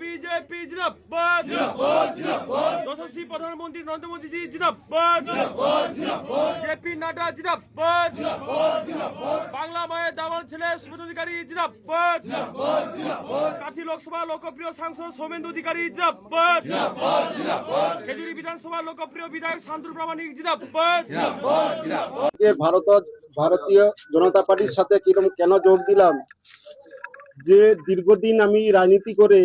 BJP जिंदाबाद यशस्वी प्रधानमंत्री नरेंद्र मोदी जी जिंदाबाद जेपी नड्डा जिंदाबाद बांगला माয়ের দামাল ছেলে শুভেন্দু অধিকারী जिंदाबाद কাঁথি লোকসভা লোকপ্রিয় সাংসদ সৌমেন্দু অধিকারী जिंदाबाद খেজুরি বিধানসভা লোকপ্রিয় বিধায়ক শান্তনু প্রামাণিক जिंदाबाद ভারতীয় জনতা পার্টির সাথে কিরকম কেন যোগ দিলাম, যে দীর্ঘদিন আমি রাজনীতি করে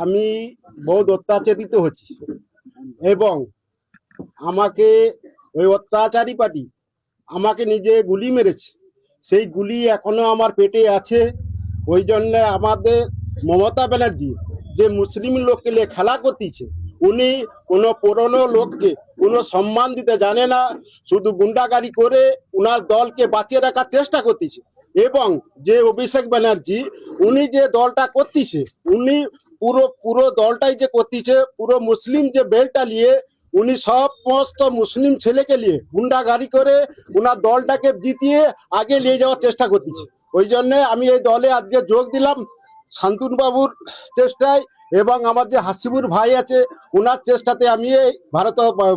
আমি বহুত অত্যাচারিত হচ্ছি এবং আমাকে ওই অত্যাচারী পার্টি আমাকে নিজে গুলি মেরেছে, সেই গুলি এখনো আমার পেটে আছে। ওই জন্য আমাদের মমতা ব্যানার্জি যে মুসলিম লোককে নিয়ে খেলা করতেছে, উনি কোনো পুরনো লোককে কোনো সম্মান দিতে জানে না, শুধু গুন্ডাগাড়ি করে উনার দলকে বাঁচিয়ে রাখার চেষ্টা করতেছে। এবং যে অভিষেক ব্যানার্জি উনি যে দলটা করতেছে, উনি পুরো দলটাই যে করতেছে, পুরো মুসলিম যে বেলটা নিয়ে উনি সমস্ত মুসলিম ছেলেকে নিয়ে গুন্ডাগাড়ি করে উনার দলটাকে জিতিয়ে আগে নিয়ে যাওয়ার চেষ্টা করতেছে। ওই জন্য আমি এই দলে আজকে যোগ দিলাম শান্তনু বাবুর চেষ্টায় এবং আমার যে হাসিবুর ভাই আছে ওনার চেষ্টাতে আমি এই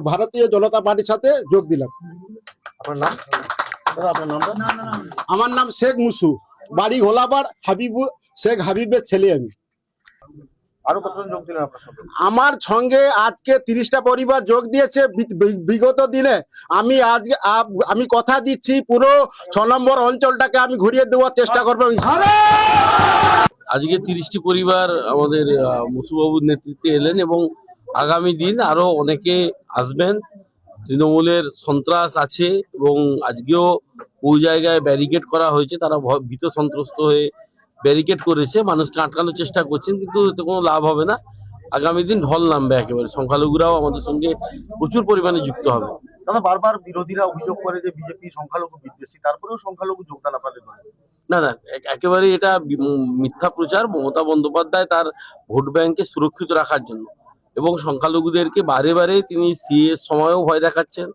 ভারতীয় জনতা পার্টির সাথে যোগ দিলাম। আমার নাম শেখ মুসু, বাড়ি হোলাবার, শেখ হাবিবের ছেলে আমি। আরো কতজন যোগ দিলেন আপনার সঙ্গে? আমার সঙ্গে আজকে 30টা পরিবার যোগ দিয়েছে। বিগত দিনে আমি কথা দিচ্ছি পুরো 6 নম্বর অঞ্চলটাকে আমি ঘুরিয়ে দেওয়ার চেষ্টা করবো। আজকে 30টি পরিবার আমাদের মুসুবাবুর নেতৃত্বে এলেন এবং আগামী দিন আরো অনেকে আসবেন। তৃণমূলের সন্ত্রাস আছে এবং আজকেও ওই জায়গায় ব্যারিকেড করা হয়েছে, তারা ভীত সন্ত্রস্ত হয়ে ব্যারিকেড করেছে, মানুষকে আটকানোর চেষ্টা করছেন, কিন্তু এতে কোনো লাভ হবে না। আগামী দিন ঢল নামবে একেবারে, সংখ্যালঘুরাও আমাদের সঙ্গে প্রচুর পরিমাণে যুক্ত হবে। দাদা, বারবার বিরোধীরা অভিযোগ করে যে বিজেপি সংখ্যালঘু বিদ্বেষী, তারপরেও সংখ্যালঘু যোগদান আপনাদের দলে? না, একেবারে এটা মিথ্যা প্রচার। মমতা বন্দ্যোপাধ্যায় তার ভোট ব্যাংককে সুরক্ষিত রাখার জন্য এবং সংখ্যালঘুদেরকে বারে বারে তিনি সিএর সময়ও ভয় দেখাচ্ছেন,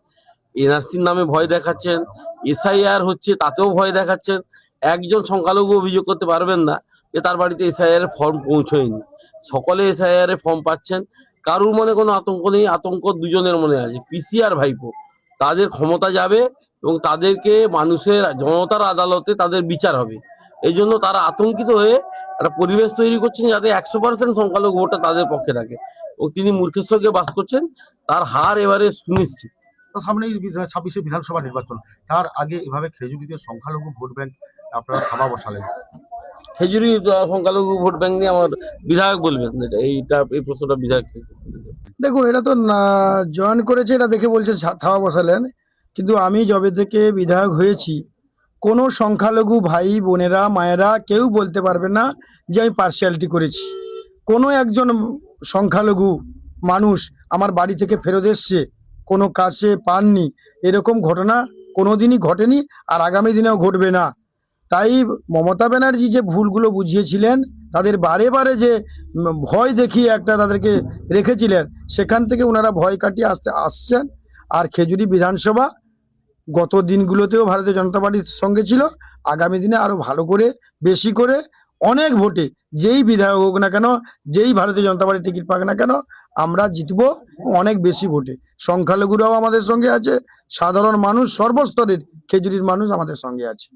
এনআরসির নামে ভয় দেখাচ্ছেন, এসআইআর হচ্ছে তাতেও ভয় দেখাচ্ছেন। একজন সংখ্যালঘু অভিযোগ করতে পারবেন না যে তার বাড়িতে এসআইআর এর ফর্ম পৌঁছয়নি। সকলে এসআইআর এর ফর্ম পাচ্ছেন, কারুর মনে কোনো আতঙ্ক নেই। আতঙ্ক দুজনের মনে আছে, পিসি আর ভাইপো। তাদের ক্ষমতা যাবে এবং তাদেরকে মানুষের জনতার আদালতে তাদের বিচার হবে। এই জন্য তারা আতঙ্কিত হয়ে একটা পরিবেশ তৈরি করছেন যাতে 100% সংখ্যালঘু ভোটটা তাদের পক্ষে থাকে এবং তিনি মূর্খের সঙ্গে বাস করছেন। তার হার এবারে সুনিশ্চিত। সামনে 26শে বিধানসভা নির্বাচন, তার আগে এভাবে খেজুরিতে সংখ্যালঘু ভোট ব্যাংক আপনারা থামা বসালেন। খেজুরি সংখ্যালঘু ভোট ব্যাংক নিয়ে আমার বিধায়ক বলবেন, এই প্রশ্নটা বিধায়ক। দেখুন, এটা তো জয়েন করেছে, এটা দেখে বলছে থাওয়া বসালেন, কিন্তু আমি যবে থেকে বিধায়ক হয়েছি কোনো সংখ্যালঘু ভাই বোনেরা মায়েরা কেউ বলতে পারবে না যে আমি পার্সিয়ালিটি করেছি। কোনো একজন সংখ্যালঘু মানুষ আমার বাড়ি থেকে ফেরত এসছে, কোনো কাজে পাননি, এরকম ঘটনা কোনোদিনই ঘটেনি আর আগামী দিনেও ঘটবে না। তাই মমতা ব্যানার্জি যে ভুলগুলো বুঝিয়েছিলেন, তাদের বারে বারে যে ভয় দেখিয়ে একটা তাদেরকে রেখেছিলেন, সেখান থেকে ওনারা ভয় কাটিয়ে আসছেন। আর খেজুরি বিধানসভা গত দিনগুলোতেও ভারতীয় জনতা পার্টির সঙ্গে ছিল, আগামী দিনে আরো ভালো করে বেশি করে অনেক ভোটে যেই বিধায়ক হোক না কেন, যেই ভারতীয় জনতা পার্টির টিকিট পাক না কেন, আমরা জিতবো অনেক বেশি ভোটে। সংখ্যালঘুরাও আমাদের সঙ্গে আছে, সাধারণ মানুষ সর্বস্তরের খেজুরির মানুষ আমাদের সঙ্গে আছে।